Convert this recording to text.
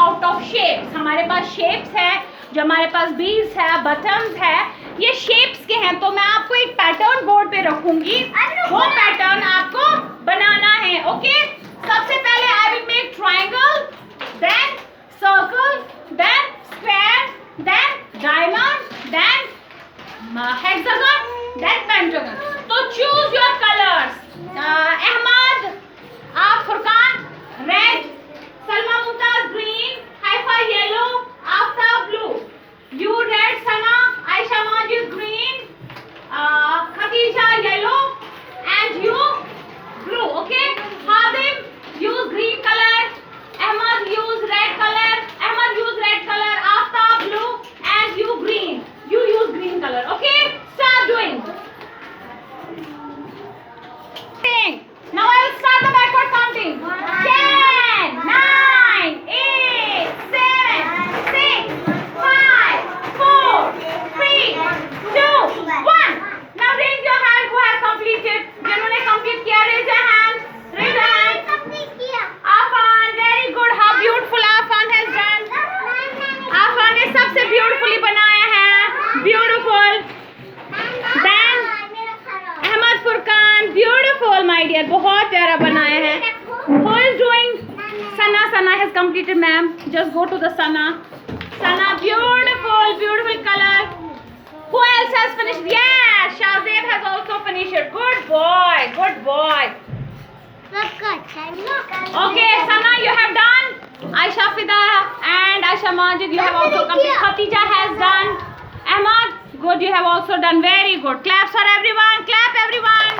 Out of shapes. हमारे पास shapes है, जो हमारे पास बीड्स है, बटन्स है, ये शेप्स के हैं. तो मैं आपको एक पैटर्न बोर्ड पे रखूंगी, वो पैटर्न आपको बनाना है. ओके, सबसे पहले I will make triangle, then circle, then square, then diamond, then hexagon, then pentagon. तो चूज योर कलर्स. अहमद, आप Furqan red, Salma Mumtaz green, Haifa yellow, Aftab blue, you red, Sana, Ayesha Majid green, Khadija yellow, and you blue. Okay, Hadim use green color, Ahmad use red color, Ahmad use red color, Aftab blue, and you green. You use green color. Okay, start doing. Now I will start the backward counting. 10, 9, 8, 7, 6, 5, 4, 3, 2, 1. Now raise your hand who has completed. जिन्होंने complete किया, raise your hand. Raise your hand. Complete किया. Afan, very good. How beautiful Afan has done. Afan ने सबसे beautifully बनाया है. Beautiful. Then Ahmad Furqan, beautiful my dear. बहुत प्यारा बनाया है. Who is doing? Sana. Sana has completed, ma'am. Just go to the Sana. Sana, beautiful, beautiful color. Who else has finished? Yes, Shahzeb has also finished it. Good boy, good boy. Okay, Sana, you have done. Aisha Fida and Aisha Majid, you have also completed. Khatija has done. Ahmad, good, you have also done. Very good. Claps for everyone. Clap everyone.